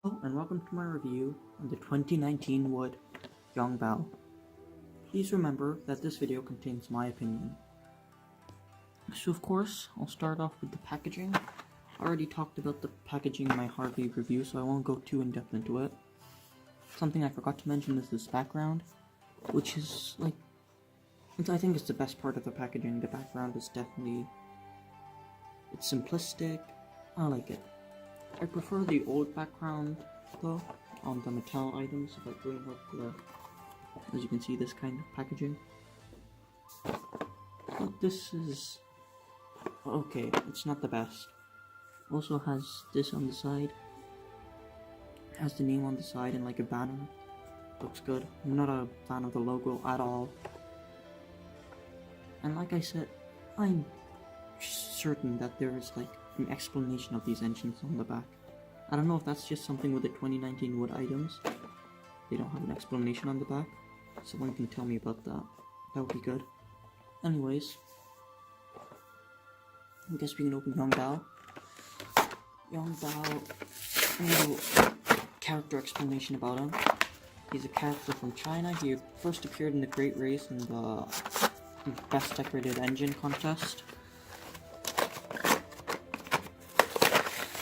Hello and welcome to my review on the 2019 wood Yong Bao. Please remember that this video contains my opinion. So of course, I'll start off with the packaging. I already talked about the packaging in my Harvey review, so I won't go too in depth into it. Something I forgot to mention is this background, which is I think it's the best part of the packaging. The background is definitely, it's simplistic. I like it. I prefer the old background though on the Mattel items. If I bring up as you can see, this kind of packaging. But this is okay. It's not the best. Also has this on the side. It has the name on the side and like a banner. Looks good. I'm not a fan of the logo at all. And like I said, I'm certain that there is like an explanation of these engines on the back. I don't know if that's just something with the 2019 wood items. They don't have an explanation on the back. Someone can tell me about that. That would be good. Anyways, I guess we can open Yong Bao. Yong Bao, a little character explanation about him. He's a character from China. He first appeared in the Great Race in the Best Decorated Engine contest,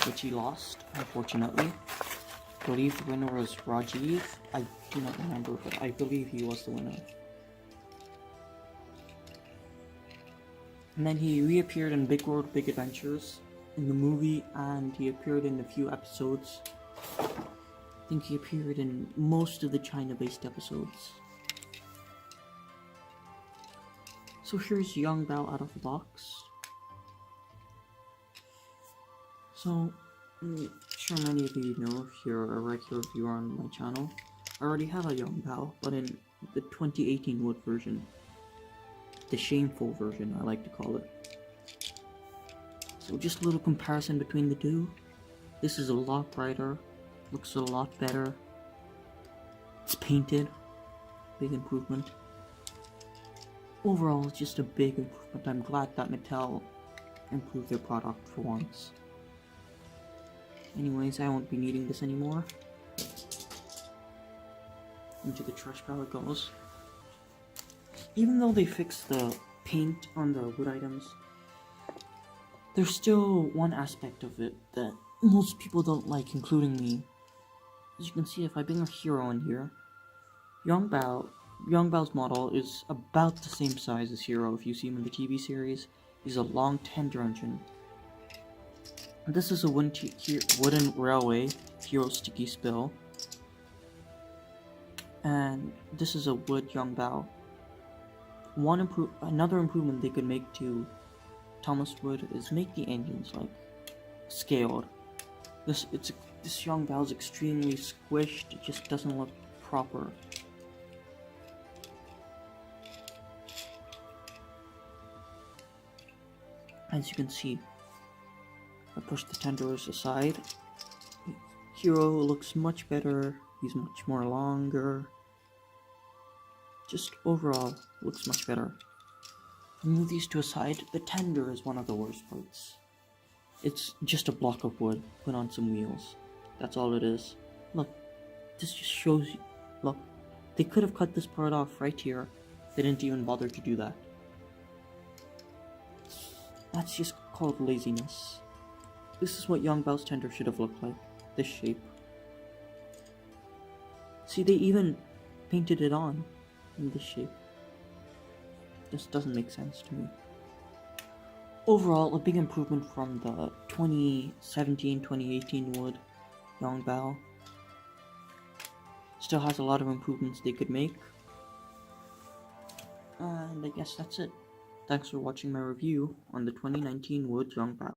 which he lost, unfortunately. I believe the winner was Rajiv. I do not remember, but I believe he was the winner. And then he reappeared in Big World, Big Adventures in the movie, and he appeared in a few episodes. I think he appeared in most of the China-based episodes. So here's Yong Bao out of the box. So, I'm sure many of you know if you're a regular viewer on my channel. I already have a Yong Bao, but in the 2018 wood version. The shameful version, I like to call it. So just a little comparison between the two. This is a lot brighter, looks a lot better. It's painted, big improvement. Overall, it's just a big improvement. I'm glad that Mattel improved their product for once. Anyways, I won't be needing this anymore. Into the trash pile it goes. Even though they fixed the paint on the wood items, there's still one aspect of it that most people don't like, including me. As you can see, if I bring a hero in here, Yong Bao's model is about the same size as Hero. If you see him in the TV series, he's a long tender engine. This is a wooden railway, Hero Sticky Spill. And this is a wood Yong Bao. Another improvement they could make to Thomas Wood is make the engines like scaled. This Yong Bao is extremely squished. It just doesn't look proper. As you can see, I push the tenders aside. Hero looks much better. He's much more longer. Just overall looks much better. Move these to a side. The tender is one of the worst parts. It's just a block of wood put on some wheels. That's all it is. Look, this just shows you. Look, they could have cut this part off right here. They didn't even bother to do that. That's just called laziness. This is what Yong Bao's tender should have looked like. This shape. See, they even painted it on in this shape. This doesn't make sense to me. Overall, a big improvement from the 2017-2018 wood Yong Bao. Still has a lot of improvements they could make. And I guess that's it. Thanks for watching my review on the 2019 wood Yong Bao.